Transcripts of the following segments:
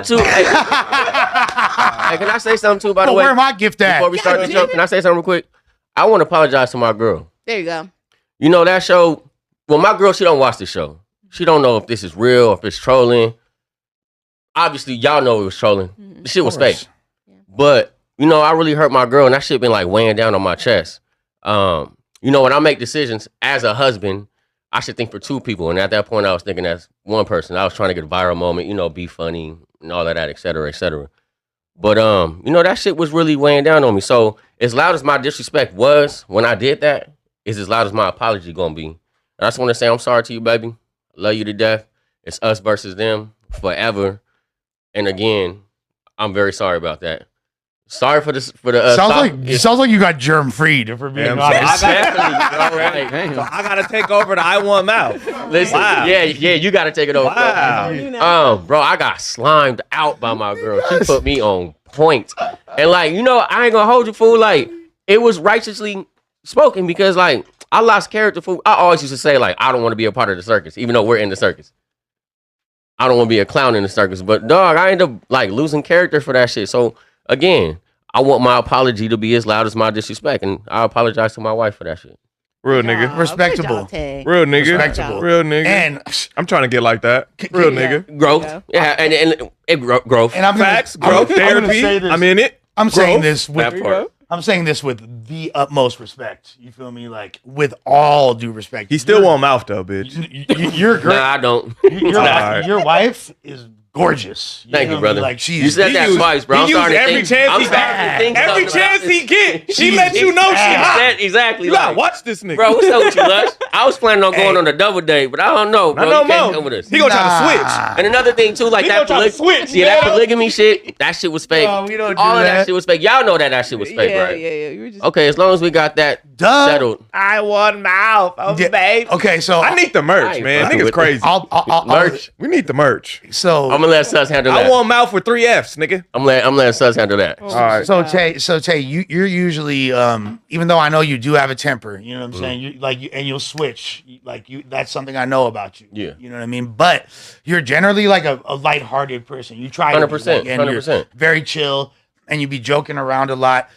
too. Hey, can I say something too? By the way, where my gift at? Before we start the show, can I say something real quick? I want to apologize to my girl. There you go. You know that show. Well, my girl, she don't watch the show. She don't know if this is real, if it's trolling. Obviously, y'all know it was trolling. The shit was fake. Yeah. But you know, I really hurt my girl, and that shit been like weighing down on my chest. You know, when I make decisions as a husband, I should think for two people. And at that point, I was thinking as one person. I was trying to get a viral moment, you know, be funny and all of that, et cetera, et cetera. But, you know, that shit was really weighing down on me. So as loud as my disrespect was when I did that, is as loud as my apology going to be. And I just want to say I'm sorry to you, baby. I love you to death. It's us versus them forever. And again, I'm very sorry about that. Sorry for this. Sounds like you got germ freed. For being honest, I gotta take over the I want mouth. Listen, yeah, you gotta take it over. Wow. Bro, I got slimed out by my girl. She put me on point, and like, you know, I ain't gonna hold you, fool. Like, it was righteously spoken because, like, I lost character. Fool. I always used to say, like, I don't want to be a part of the circus, even though we're in the circus. I don't want to be a clown in the circus, but dog, I end up like losing character for that shit. So. Again, I want my apology to be as loud as my disrespect, and I apologize to my wife for that shit. Real nigga. Respectable. Real nigga. Respectable. Real nigga. And I'm trying to get like that. Real nigga. Growth. Yeah, and growth. And facts, growth, therapy. I'm in it. I'm saying this with the utmost respect. You feel me? Like, with all due respect. He still won't mouth though, bitch. You're great. Nah, I don't. Your wife is gorgeous. Thank you, brother. Like, you said that twice, bro. He used every chance he get. She let you know she hot. Exactly. You gotta watch this nigga. Bro, what's up with you, Lush? I was planning on going on a double date, but I don't know, bro. You can't come with us. He gonna try to switch. And another thing too, like that polygamy shit, that shit was fake. No, we don't do all of that. that shit was fake. Y'all know that shit was fake, right? Yeah. You were just... Okay, as long as we got that settled. I want mouth, babe. Okay, so I need the merch, man. Nigga's crazy. Merch. We need the merch. So I'm gonna let Sus handle that. I want mouth with 3 Fs, nigga. I'm letting Sus handle that. All right. So Tay, you're usually even though I know you do have a temper, you know what I'm saying? And you'll switch. That's something I know about you. Yeah. You know what I mean? But you're generally like a lighthearted person. You try 100%. 100%. Very chill and you be joking around a lot.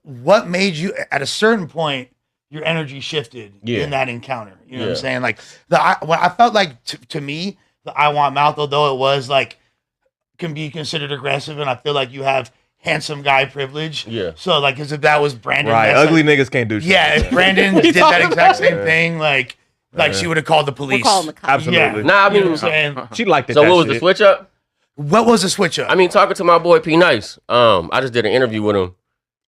What made you at a certain point your energy shifted in that encounter? You know what I'm saying? Like I felt like to me, the I want mouth, although it was like can be considered aggressive, and I feel like you have handsome guy privilege. Yeah. So like, as if that was Brandon. Right. Ugly niggas can't do shit. Yeah. If Brandon did that exact same thing, like she would have called the police. We're calling the cops. Absolutely. Yeah. Nah, I mean, you know what I'm saying? She liked it. So what was the switch up? What was the switch up? I mean, talking to my boy P Nice. I just did an interview with him,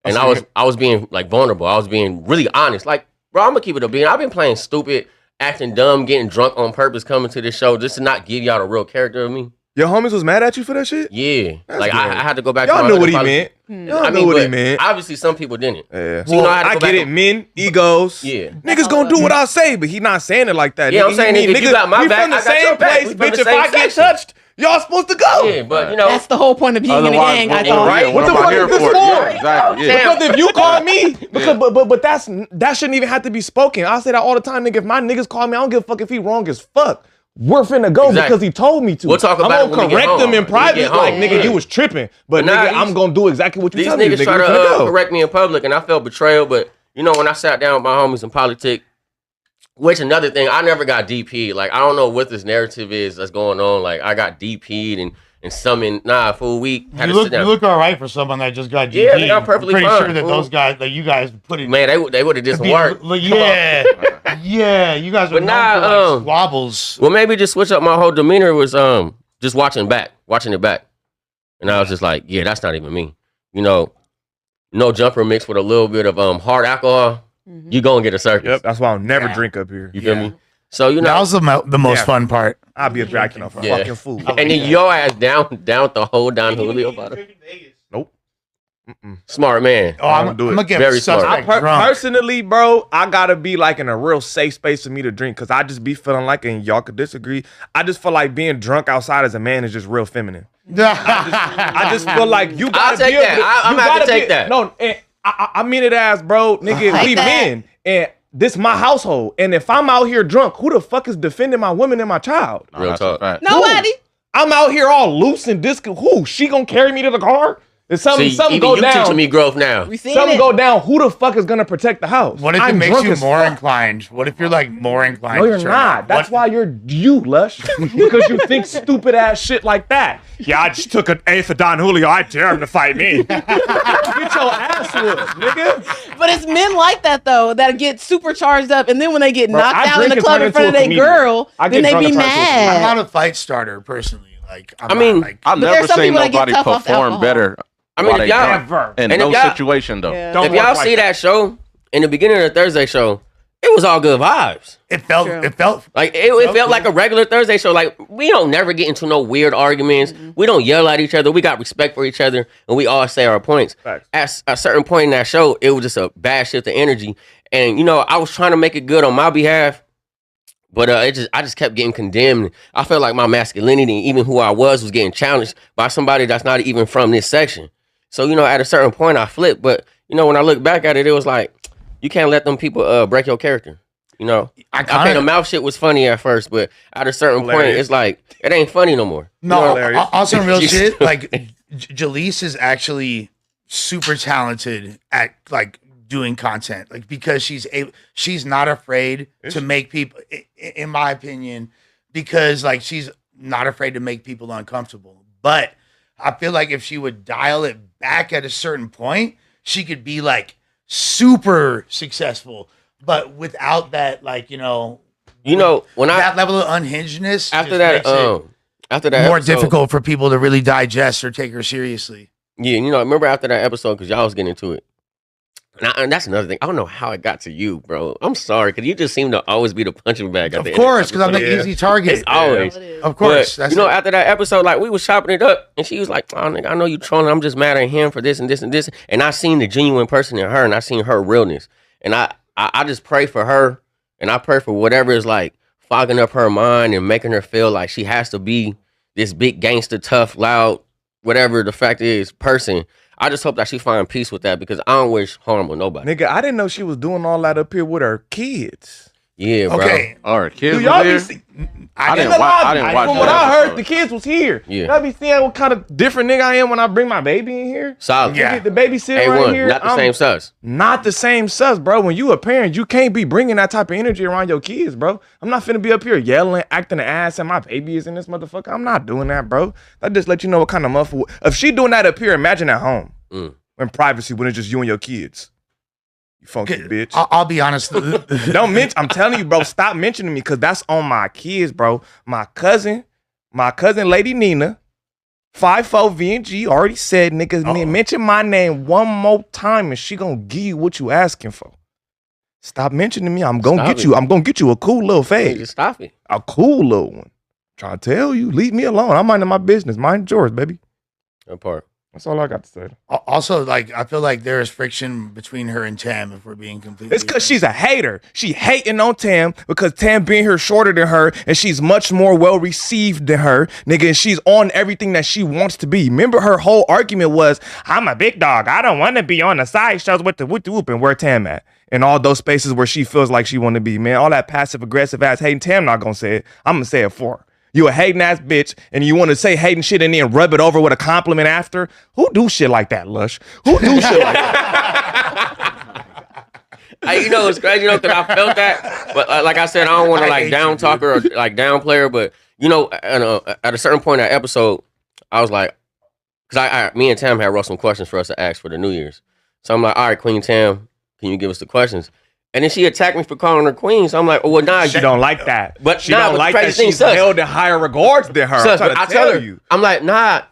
and I was being like vulnerable. I was being really honest. Like, bro, I'm gonna keep it a bean. I've been playing stupid, acting dumb, getting drunk on purpose, coming to this show just to not give y'all the real character of me. Your homies was mad at you for that shit? Yeah. That's like, good. I had to go back Y'all to my knew what he meant. Y'all knew what he meant. Obviously, some people didn't. Yeah. So, you know, I get it. Men, egos. Yeah. Niggas gonna do what I say, but he not saying it like that. Yeah, I'm saying if you got my back, we from the same place, bitch. If I get touched, y'all supposed to go. Yeah, but you know. That's the whole point of being in a gang, I thought. Right? What the fuck is this for? Exactly. Because if you call me, but that shouldn't even have to be spoken. I say that all the time, nigga. If my niggas call me, I don't give a fuck if he wrong as fuck. We're finna go because he told me to. We'll talk about it I'm gonna correct them in private, like, nigga, you was tripping. But nigga, I'm gonna do exactly what you tell me. These niggas try to correct me in public, and I felt betrayal. But, you know, when I sat down with my homies in politics, which another thing, I never got DP'd. Like, I don't know what this narrative is that's going on. Like, I got DP'd and summoned, for a week. You look all right for someone that just got DP'd. Yeah, I'm perfectly pretty fine. sure that those guys, that you guys put it. Man, they would have just worked. Yeah. Yeah, you guys are known for like squabbles. Well, maybe just switch up my whole demeanor was just watching it back. And I was just like, yeah, that's not even me. You know, no jumper mixed with a little bit of hard alcohol, you gonna get a circus. Yep, that's why I'll never drink up here. You feel me? So, you know. That was the most fun part. I'll be a Dracula for fucking food. And then your ass down with the whole Don Julio bottle. Nope. Smart man. Oh, I'm gonna get very smart. Personally, bro, I gotta be like in a real safe space for me to drink because I just be feeling like, and y'all could disagree, I just feel like being drunk outside as a man is just real feminine. I just feel like you gotta take that. I'm about to take that. No, and I mean it as, bro, nigga, we men, and this my household, and if I'm out here drunk, who the fuck is defending my woman and my child? Real talk. Nobody. I'm out here all loose and who? She gonna carry me to the car? If something go down, teaching me growth now. Something go down. Who the fuck is gonna protect the house? What if it makes you more inclined? What if you're like more inclined? No, you're not. That's why you're Lush, because you think stupid ass shit like that. Yeah, I just took an A for Don Julio. I dare him to fight me. Get your ass whooped, nigga. But it's men like that though that get super charged up, and then when they get knocked out in the club in front of their girl, then they be mad. I'm not a fight starter personally. Like, I've never seen nobody perform better. I mean, if y'all in no situation though. Yeah. If y'all see that show in the beginning of the Thursday show, it was all good vibes. It felt like it felt like a regular Thursday show. Like we don't never get into no weird arguments. We don't yell at each other. We got respect for each other, and we all say our points. At a certain point in that show, it was just a bad shift of energy. And I was trying to make it good on my behalf, but I just kept getting condemned. I felt like my masculinity, even who I was getting challenged by somebody that's not even from this section. So, at a certain point, I flipped. But, when I look back at it, it was like, you can't let them people break your character. I think the mouth shit was funny at first, but at a certain point, it's like, it ain't funny no more. No, also real shit, like, Jaleec is actually super talented at, like, doing content. Like, because she's not afraid to make people, in my opinion, because, like, she's not afraid to make people uncomfortable. But I feel like if she would dial it back at a certain point, she could be like super successful, but without that, like, when that level of unhingedness after that more episode, difficult for people to really digest or take her seriously. Yeah, remember after that episode, because y'all was getting into it. And that's another thing. I don't know how it got to you, bro. I'm sorry, because you just seem to always be the punching bag. Of course, because I'm the easy target. It's always. Of course. But, after that episode, like, we was chopping it up, and she was like, oh, nigga, I know you trolling. I'm just mad at him for this and this and this. And I seen the genuine person in her, and I seen her realness. And I just pray for her, and I pray for whatever is, like, fogging up her mind and making her feel like she has to be this big gangster, tough, loud, whatever the fact is, person. I just hope that she find peace with that, because I don't wish harm on nobody. Nigga, I didn't know she was doing all that up here with her kids. Yeah, bro. Okay. All right, kids y'all here? I didn't watch From what I heard, the kids was here. Yeah. Y'all be seeing what kind of different nigga I am when I bring my baby in here. Solid. Yeah. The baby sitting right here. Not the same sus. Not the same sus, bro. When you a parent, you can't be bringing that type of energy around your kids, bro. I'm not finna be up here yelling, acting an ass, and my baby is in this motherfucker. I'm not doing that, bro. That just let you know what kind of motherfucker. If she doing that up here, imagine at home. In privacy when it's just you and your kids. You funky bitch. I'll be honest. Don't mention. I'm telling you, bro. Stop mentioning me, because that's on my kids, bro. My cousin, Lady Nina, 5'4" VNG already said, niggas, mention my name one more time, and she gonna give you what you asking for. Stop mentioning me. I'm gonna get you. I'm gonna get you a cool little fade. Just stop it. A cool little one. Trying to tell you, leave me alone. I'm minding my business. Mind yours, baby. That part. That's all I got to say. Also, like, I feel like there is friction between her and Tam, if we're being completely It's because she's a hater. She hating on Tam because Tam being here shorter than her, and she's much more well received than her, nigga, and she's on everything that she wants to be. Remember, her whole argument was, I'm a big dog. I don't want to be on the side shows with the whoop and where Tam at? In all those spaces where she feels like she want to be, man. All that passive aggressive ass hating, Tam not gonna say it. I'm gonna say it for her. You a hating ass bitch, and you want to say hating shit and then rub it over with a compliment after? Who do shit like that, Lush? Who do shit like that? It's crazy, because I felt that. But like I said, I don't want to like down talk her or like downplay her. But at a certain point in that episode, I was like, because me and Tam had wrote some questions for us to ask for the New Year's. So I'm like, all right, Queen Tam, can you give us the questions? And then she attacked me for calling her queen. So I'm like, oh, well, nah. She don't like that. But she don't like that she's held in higher regards than her. Sus, I tell her, I'm like, nah,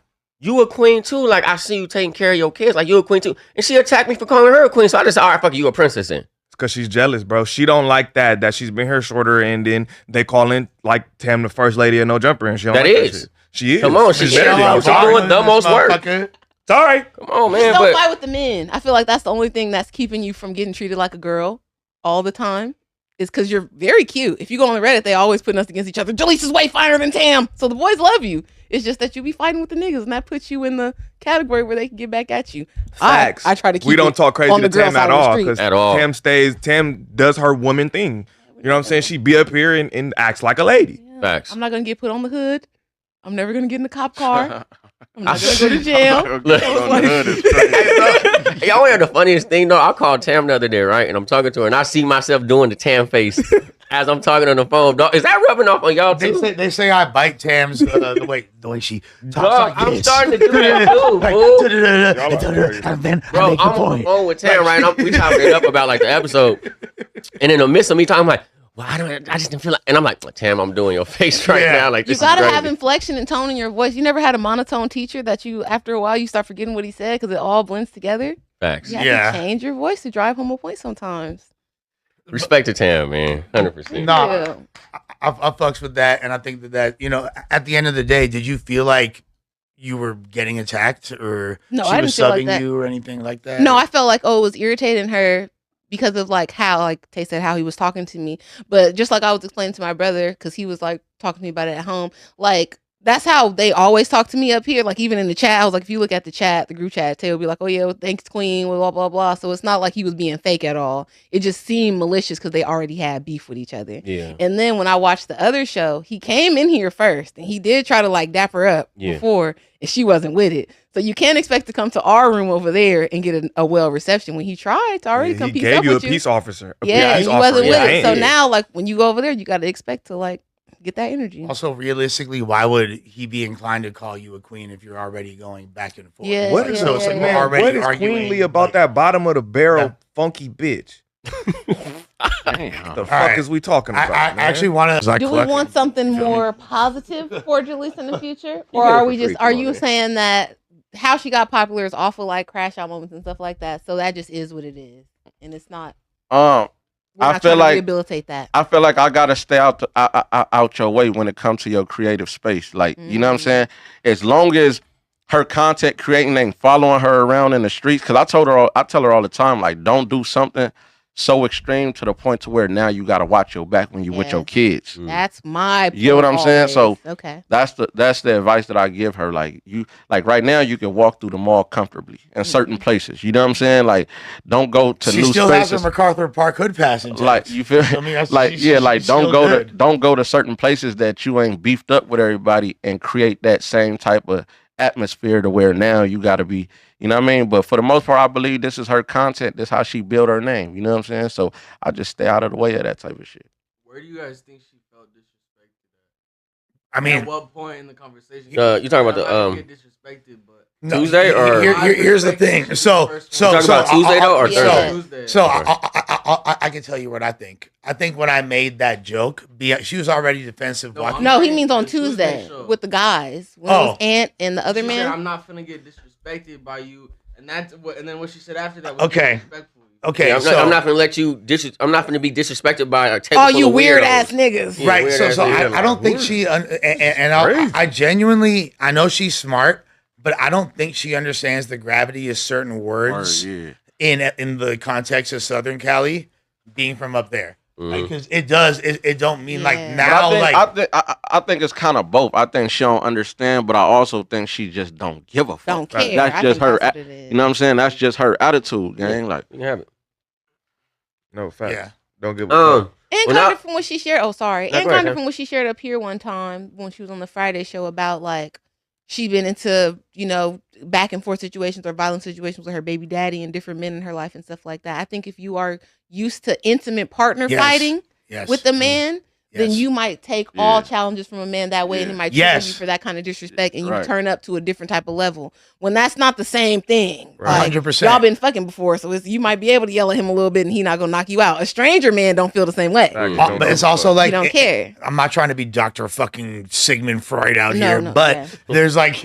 you a queen too. Like, I see you taking care of your kids. Like, you a queen too. And she attacked me for calling her a queen. So I just said, all right, fuck you, a princess then. It's because she's jealous, bro. She don't like that she's been here shorter, and then they call in, like, Tam the first lady of No Jumper, and she don't like that shit. She is. Come on, she's doing the most work. Sorry. Come on, man. Just don't fight with the men. I feel like that's the only thing that's keeping you from getting treated like a girl all the time, is because you're very cute. If you go on Reddit, they always putting us against each other. Jaleec is way finer than Tam. So the boys love you. It's just that you be fighting with the niggas, and that puts you in the category where they can get back at you. Facts. I try to keep we don't talk crazy to Tam at all, because all. Tam does her woman thing. You know what I'm saying? She be up here and acts like a lady. Yeah. Facts. I'm not gonna get put on the hood. I'm never gonna get in the cop car. I'm not gonna go to jail. Y'all want to hear the funniest thing though? I called Tam the other day, right? And I'm talking to her, and I see myself doing the Tam face as I'm talking on the phone. Dog, is that rubbing off on y'all too? They say I bite Tam's the way she talks. Dog, I'm starting to do that too, and then bro, I'm on the phone with Tam, right? We talking it up about like the episode, and in the midst of me talking, I'm like, well, I just didn't feel like, and I'm like, Tam, I'm doing your face right now. Like, you gotta have inflection and tone in your voice. You never had a monotone teacher that you, after a while, you start forgetting what he said because it all blends together. Facts. You have to change your voice to drive home a point sometimes. Respect to Tam, man, 100%. No, I fucks with that, and I think that at the end of the day, did you feel like you were getting attacked, or no, she I was didn't feel subbing like you, or anything like that? No, I felt like it was irritating her. Because of like how, like Tay said, how he was talking to me. But just like I was explaining to my brother, because he was like talking to me about it at home, like that's how they always talk to me up here. Like even in the chat, I was like, if you look at the chat, the group chat, Tay will be like, oh yeah, well, thanks queen, blah, blah, blah. So it's not like he was being fake at all. It just seemed malicious because they already had beef with each other. Yeah. And then when I watched the other show, he came in here first and he did try to like dap her up before, and she wasn't with it. So you can't expect to come to our room over there and get a well reception when he tried to already come peace up with you. He gave you a peace officer. Yeah, and he wasn't with it. So now, like, when you go over there, you got to expect to, like, get that energy. Also, realistically, why would he be inclined to call you a queen if you're already going back and forth? Yeah, what is queenly about that bottom of the barrel funky bitch? The fuck is we talking about? I actually want to. Do we want something more positive for Jaleec in the future, or are we just? Are you saying that how she got popular is awful, like crash out moments and stuff like that? So that just is what it is, and it's not. I feel like rehabilitate that. I feel like I gotta stay out your way when it comes to your creative space. Like you know what I'm saying. As long as her content creating ain't following her around in the streets, because I tell her all the time, like, don't do something so extreme to the point to where now you gotta watch your back when you with your kids. That's my point. You get what I'm saying? So okay, that's the advice that I give her. Like right now you can walk through the mall comfortably in certain places. You know what I'm saying? Like don't go to new spaces. She still has a MacArthur Park hood pass. Like you feel don't go to certain places that you ain't beefed up with everybody and create that same type of atmosphere to where now you got to be, you know what I mean? But for the most part, I believe this is her content. This is how she built her name. You know what I'm saying? So I just stay out of the way of that type of shit. Where do you guys think she felt disrespected at? I mean, at what point in the conversation? You talking about the get disrespected, but Tuesday or here's the thing. So talking about Tuesday though or Thursday? So I can tell you what I think. I think when I made that joke, she was already defensive. No, he means on Tuesday with the guys. When it was Ant and the other man. Said, I'm not finna get disrespected by you, and that's what. And then what she said after that was disrespectful. Okay, yeah, I'm not gonna let you. I'm not gonna be disrespected by a table. Oh, you weird ass niggas, yeah, right? So I don't think she I genuinely I know she's smart, but I don't think she understands the gravity of certain words in the context of Southern Cali, being from up there. Because it don't mean like now. I think it's kind of both. I think she don't understand, but I also think she just don't give a fuck. Don't care. That's just her. You know what I'm saying? That's just her attitude, gang. Like you have it. No facts. Yeah. Don't give a fuck. And kind of from what she shared. Oh, sorry. And kind of from what she shared up here one time when she was on the Friday show about like she'd been into, back and forth situations or violent situations with her baby daddy and different men in her life and stuff like that. I think if you are used to intimate partner fighting with a man, then you might take all challenges from a man that way and he might trigger you for that kind of disrespect and you turn up to a different type of level when that's not the same thing. Right. 100%. Y'all been fucking before, so you might be able to yell at him a little bit and he not gonna knock you out. A stranger man don't feel the same way. But it's also like, you don't care. I'm not trying to be Dr. fucking Sigmund Freud out here, but there's like,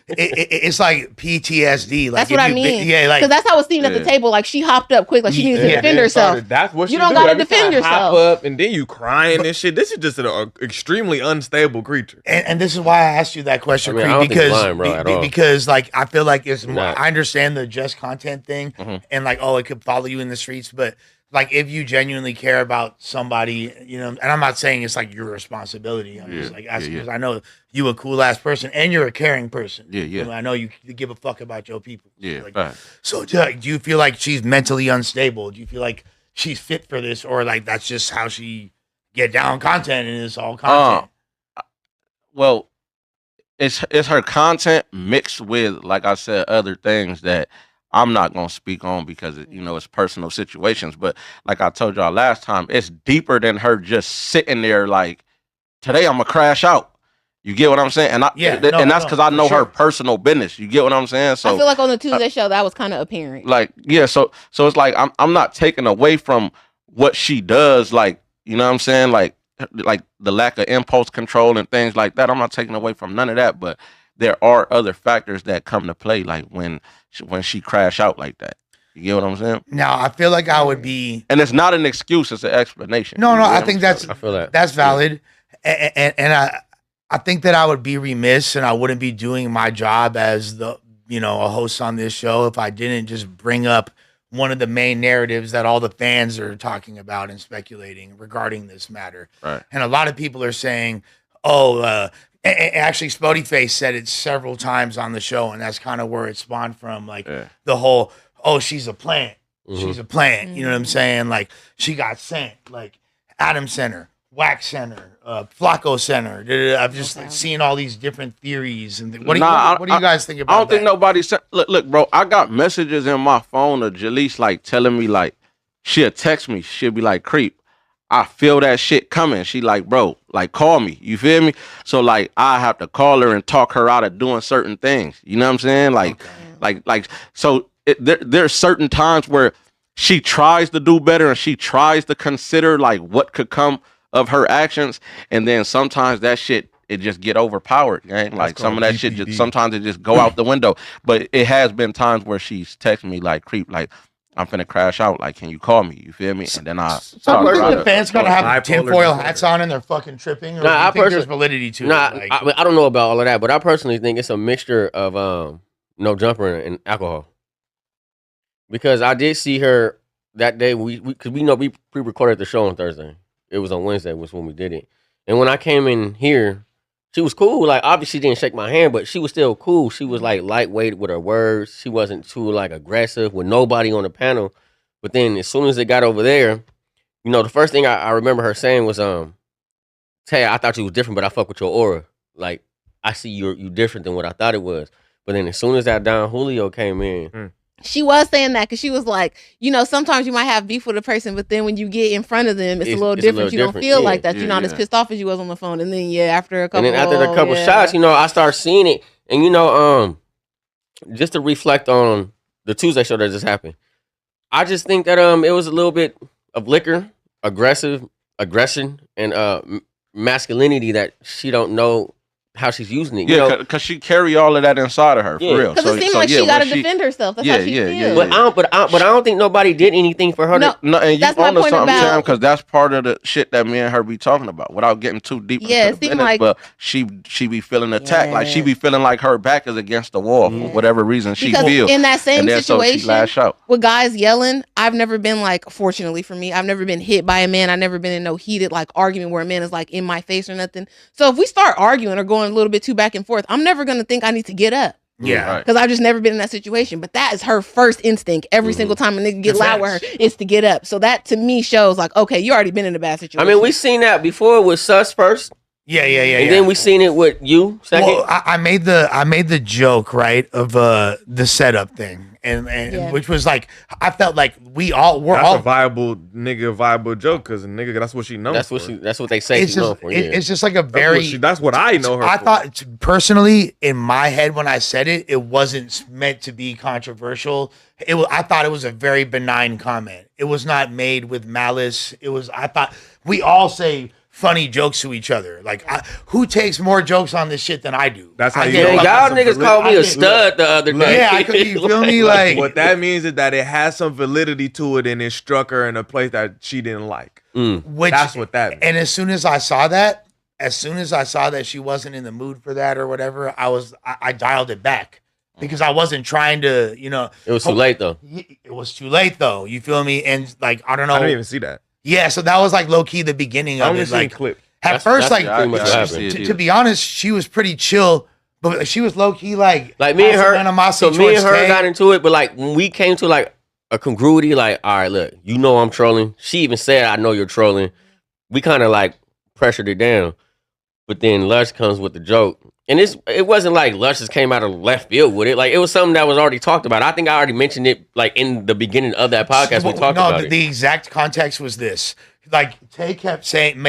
it's like PTSD. Like that's what I mean. Like, because that's how it seemed at the table. Like she hopped up quick, like she needed to defend herself. That's what you don't gotta defend yourself. Hop up and then you crying and shit. This is just an extremely unstable creature. And this is why I asked you that question, because like I feel like it's more, I understand the just content thing and like, it could follow you in the streets, but like if you genuinely care about somebody, and I'm not saying it's like your responsibility. I'm just like asking because I know you a cool ass person and you're a caring person. I know you give a fuck about your people. So do you feel like she's mentally unstable? Do you feel like she's fit for this, or like that's just how she get down content and it's all content? Well, it's her content mixed with, like I said, other things that I'm not gonna speak on because it's personal situations. But like I told y'all last time, it's deeper than her just sitting there like, today I'm gonna crash out. You get what I'm saying? And that's because I know her personal business. You get what I'm saying? So I feel like on the Tuesday show that was kind of apparent. Like, yeah, so it's like I'm not taking away from what she does, like, you know what I'm saying? Like the lack of impulse control and things like that. I'm not taking away from none of that, but there are other factors that come to play, like when she crash out like that. You get what I'm saying? Now, I feel like I would be, and it's not an excuse; it's an explanation. No, I think I feel that that's valid, and I think that I would be remiss and I wouldn't be doing my job as a host on this show if I didn't just bring up one of the main narratives that all the fans are talking about and speculating regarding this matter. Right. And a lot of people are saying, actually Spody Face said it several times on the show, and that's kind of where it spawned from, like the whole, she's a plant. Mm-hmm. She's a plant. You know what I'm saying? Like, she got sent, like Adam Center, Wax Center, Flacco Center. I've just seen all these different theories. And what do you guys think about that? I don't think nobody said. Look, bro. I got messages in my phone of Jaleec like telling me, like, she'll text me. She'll be like, "Creep, I feel that shit coming." She like, "Bro, like, call me." You feel me? So like, I have to call her and talk her out of doing certain things. You know what I'm saying? Like, so there's certain times where she tries to do better and she tries to consider like what could come of her actions, and then sometimes that shit it just get overpowered, gang. Like some of that shit just sometimes it just go out the window. But it has been times where she's texting me like, "Creep, like I'm finna crash out. Like, can you call me?" You feel me? And then the fans gotta have tinfoil hats on and they're fucking tripping. Or I think there's validity to it. I don't know about all of that, but I personally think it's a mixture of no jumper and alcohol. Because I did see her that day. We pre-recorded the show on Thursday. It was on Wednesday was when we did it. And when I came in here, she was cool. Like, obviously didn't shake my hand, but she was still cool. She was like lightweight with her words. She wasn't too like aggressive with nobody on the panel. But then as soon as it got over there, the first thing I remember her saying was, "Tay, I thought you was different, but I fuck with your aura. Like, I see you different than what I thought it was." But then as soon as that Don Julio came in, she was saying that because she was like, sometimes you might have beef with a person, but then when you get in front of them, it's a little different. You don't feel like that. You're not as pissed off as you was on the phone. And then after a couple shots, I start seeing it. And just to reflect on the Tuesday show that just happened, I just think that it was a little bit of liquor, aggression, and masculinity that she don't know how she's using it. Yeah, because she carry all of that inside of her, for real. Because it seemed like she got to defend herself. That's how she feels. But I don't think nobody did anything for her. No, and you on to something, Sam, because that's part of the shit that me and her be talking about. Without getting too deep into the business, but she be feeling attacked. Like, she be feeling like her back is against the wall for whatever reason she feels. In that same situation, so she lash out. With guys yelling, I've never been like, fortunately for me, I've never been hit by a man. I've never been in no heated like argument where a man is like in my face or nothing. So if we start arguing or going a little bit too back and forth, I'm never gonna think I need to get up. Yeah, because I've just never been in that situation. But that is her first instinct every single time a nigga get loud with her is to get up. So that to me shows like, okay, you already been in a bad situation. I mean, we seen that before with Sus first. Yeah. And then we seen it with you second. Well, I made the joke, right, of the setup thing. And which was like, I felt like we're all a viable joke, because nigga, that's what she knows. That's what they say she's known for. It's just like a very. That's what I know her. I thought personally in my head when I said it, it wasn't meant to be controversial. I thought it was a very benign comment. It was not made with malice. I thought we all say funny jokes to each other. Like, who takes more jokes on this shit than I do? That's how y'all niggas called me a stud the other day. Yeah, you feel me? Like, what that means is that it has some validity to it, and it struck her in a place that she didn't like. That's what that means. And as soon as I saw that she wasn't in the mood for that or whatever, I dialed it back. Because I wasn't trying to, It was too late though. It was too late though. You feel me? And like, I don't know. I didn't even see that. Yeah, so that was like low key the beginning of it. Like, clip. At first, to be honest, she was pretty chill, but she was low key like me and her. So me and her got into it, but like when we came to like a congruity, like, all right, look, I'm trolling. She even said, I know you're trolling. We kind of like pressured it down, but then Lush comes with the joke, it wasn't like Lush just came out of left field with it. Like, it was something that was already talked about. I think I already mentioned it, like, in the beginning of that podcast. We talked about it. The exact context was this. Like, Tay kept saying,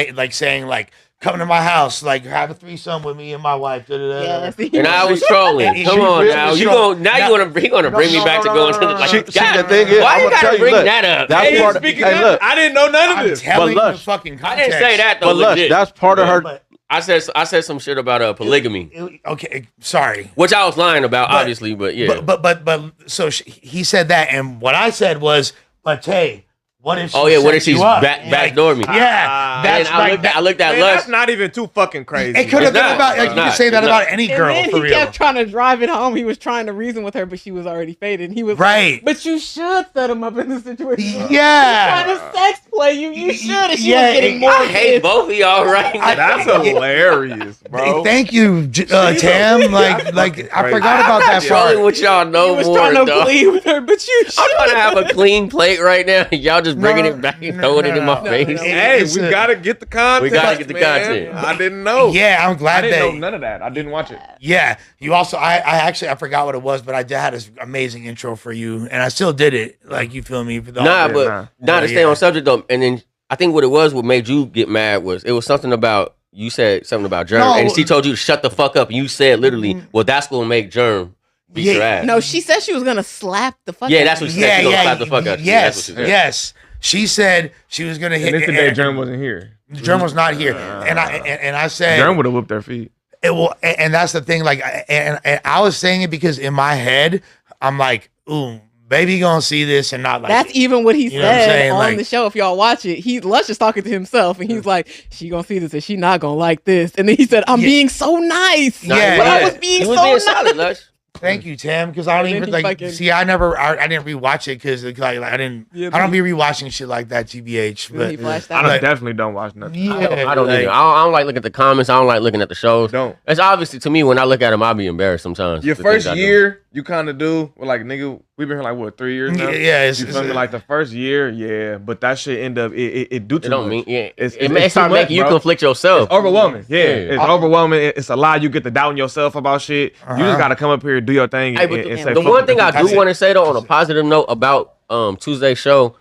come to my house, like, have a threesome with me and my wife. Yes. And I was trolling. Come on now. He gonna bring me back to going to the, like, the thing is, why you gotta bring that up? That's part of, look, I didn't know none of this. But Lush, the fucking I context. didn't say that though. But Lush, that's part of her. But, I said some shit about polygamy, okay, sorry. which I was lying about, obviously, but yeah. But so he said that, and what I said was, but Tay, what if? What if she's backdoor me? Yeah, that's I looked at Lush. That's not even too fucking crazy. It could have been about. Like, you could say that about any girl. And then for he real. kept trying to drive it home. He was trying to reason with her, but she was already faded. And he was right. Like, but you should set him up in this situation. Yeah. He's trying to sex play you. You should. And she Yeah, was getting more. I hate both of y'all right now. That's hilarious, bro. Thank you, Tam. Like I forgot about that Trolling part. with y'all no He was more. trying to dog. plead with her, but you should. I'm trying to have a clean plate right now. Y'all just bringing it back and throwing it in my face. Hey, we gotta get the content. We gotta get the man. content. I didn't know. Yeah, I'm glad I didn't that. know none of that. I didn't watch it. Yeah, you also. I forgot what it was, but I did had this amazing intro for you, and I still did it. Like, you feel me? For the To stay on subject though, and then I think what made you get mad was it was something about you said something about Germ, and she told you to shut the fuck up, and you said literally, well, that's gonna make Germ beat your ass. No, she said she was gonna slap the fuck. Yeah, that's what she said. She gonna slap the fuck out. Yes. She said she was gonna hit. And today, Germ wasn't here. Germ was not here, and I said Germ would have whipped their feet. It will, and that's the thing. Like, and I was saying it because in my head, I'm like, ooh, baby, gonna see this and not like. That's even what he said on like, the show. If y'all watch it, Lush is talking to himself, and he's like, "She gonna see this, and she not gonna like this." And then he said, "I'm being so nice." Yeah, but I was being so nice. Solid, Lush. Thank you, Tam, because I don't even like. See, I didn't rewatch it because like I didn't. I don't be rewatching shit like that, TBH. But I definitely don't watch nothing. Yeah, I don't either. I don't like looking at the comments. I don't like looking at the shows. Don't. It's obviously to me when I look at them, I'll be embarrassed sometimes. Your first year, you kind of do. Well, like, nigga, we've been here like what 3 years now. Yeah, you feel me? Like the first year, yeah, but that shit end up it do too much. Mean, yeah. It may start making you conflict yourself. It's overwhelming. Yeah, it's overwhelming. It's a lot. You get to doubt yourself about shit. You just gotta come up here and do your thing. And say, the one thing I do want to say though, on a positive note about Tuesday's show,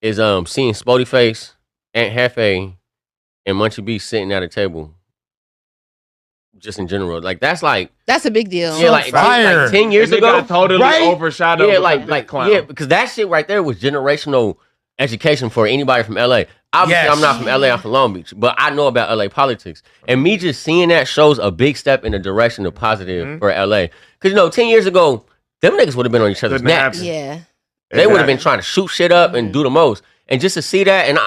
is seeing Spody Face, Aunt Hefe, and Munchie B sitting at a table. Just in general, like that's a big deal. Yeah, like 10 years ago, totally overshadowed. Yeah, because that shit right there was generational education for anybody from LA. Obviously, I'm not from LA, I'm from Long Beach, but I know about LA politics. And me just seeing that shows a big step in the direction of positive for LA. Because 10 years ago, them niggas would have been on each other's necks. Yeah, they would have been trying to shoot shit up and do the most. And just to see that, and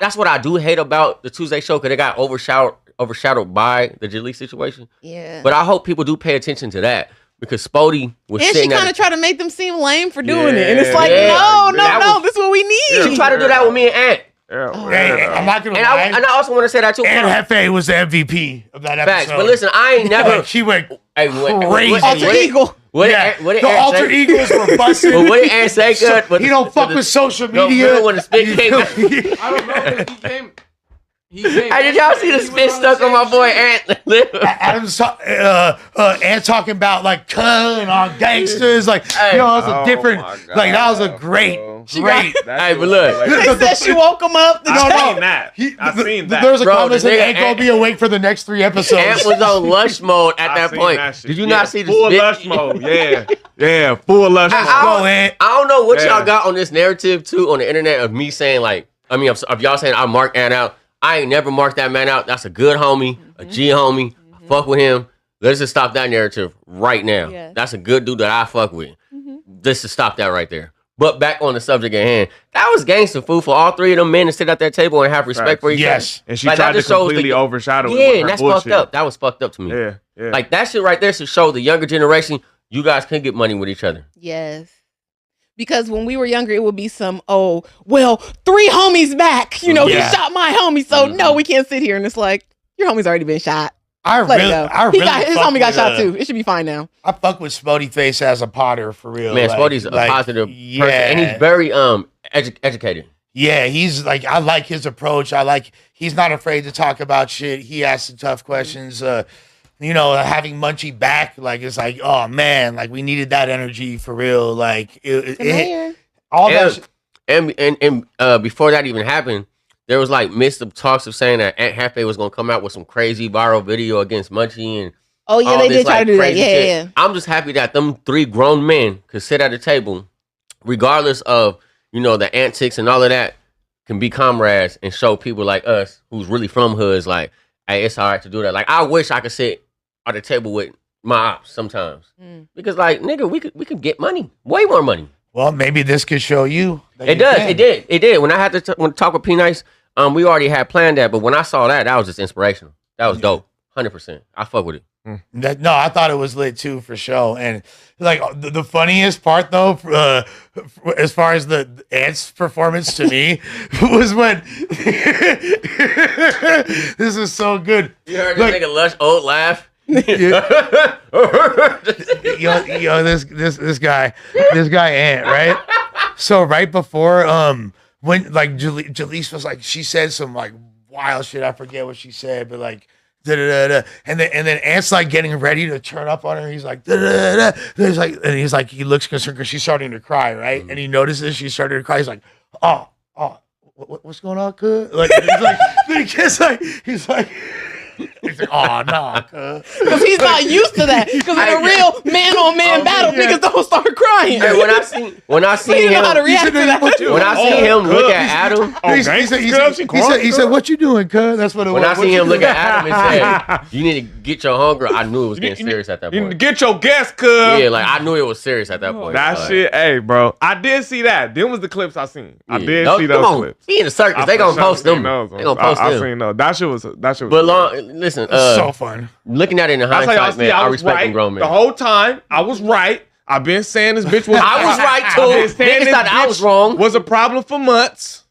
that's what I do hate about the Tuesday show, because it got overshadowed by the Jaleec situation. Yeah. But I hope people do pay attention to that, because Spody was and sitting she kind of tried to make them seem lame for doing it. And it's like, no, this is what we need. She tried to do that with me and Ant. I'm not gonna lie. And I also want to say that too. Aunt Hefe was the MVP of that episode. Facts. But listen, I ain't never. She went crazy. Alter Ego. The alter egos were busting. But what did Ant say? He don't fuck with social media. Remember when the spit came? I don't know. He came. Hey, did y'all see the spit stuck on my boy Ant? Ant talking about like cutting on gangsters, like it was a different. Like that was a great. Hey, but look, they said she woke him up. I seen that. There's a comment that Ant gonna be awake for the next 3 episodes. Ant was on Lush mode at that point. Did you not see the full spit? Lush mode? Yeah, full Lush mode. I don't know what y'all got on this narrative too on the internet of me saying of y'all saying I mark Ant out. I ain't never marked that man out. That's a good homie, a G homie. I fuck with him. Let's just stop that narrative right now. Yeah. That's a good dude that I fuck with. Let's just stop that right there. But back on the subject at hand, that was gangster food for all 3 of them men to sit at that table and have respect for each other. Yes. And she tried to completely overshadow it. Yeah, and that's fucked up. That was fucked up to me. Yeah. Like that shit right there should show the younger generation, you guys can get money with each other. Yes. Because when we were younger, it would be 3 homies back. He shot my homie, so no, we can't sit here. And it's like, your homie's already been shot. His homie got shot too. It should be fine now. I fuck with Spody Face as a Potter for real. Man, Spody's a positive person, and he's very educated. Yeah, he's like, I like his approach. He's not afraid to talk about shit. He asks the tough questions. you know, having Munchie back, like it's like, oh man, like we needed that energy for real. Like all that. And before that even happened, there was like midst of talks of saying that Aunt Hafe was gonna come out with some crazy viral video against Munchie and they did try to do that. Yeah. I'm just happy that them 3 grown men could sit at a table, regardless of, you know, the antics and all of that, can be comrades and show people like us who's really from hoods like, hey, it's all right to do that. Like, I wish I could sit at the table with my ops sometimes. Because like, nigga, we could get money, way more money. Well, maybe this could show you. It did. When I had to talk with P Nice, we already had planned that, but when I saw that was just inspirational. That was dope. 100%. I fuck with it. No, I thought it was lit too, for sure. And like the funniest part though, as far as the Ants performance to me, was when this is so good. You heard this nigga Lush old laugh. Yo, this guy Ant, right? So right before when like Jaleec was like, she said some like wild shit. I forget what she said, but like da-da-da-da. And then Ant's like getting ready to turn up on her. He's like da-da-da-da. He's like he looks concerned because she's starting to cry, right? And he notices she's starting to cry. He's like, oh, what's going on, cuz? Like he's like oh no, because he's not used to that. Because in a real man-on-man battle, niggas don't start crying. Hey, when I see him, how to react to that. When I see him look at Adam, he said, "What you doing, cuz?" That's what it was. When I see him look at Adam and say, "You need to get your hunger," I knew it was getting serious at that point. You need to get your guest, cuz. Yeah, like I knew it was serious at that point. That shit, hey, bro. I did see that. Them was the clips I seen. I did see those clips. Be in the circus. They gonna post them. They gonna post them. I seen those. That shit was. But listen, so fun. Looking at it in hindsight, man, I respect them grown men. The whole time, I was right. I've been saying this bitch was. I was right too. Niggas thought I was wrong. Was a problem for months.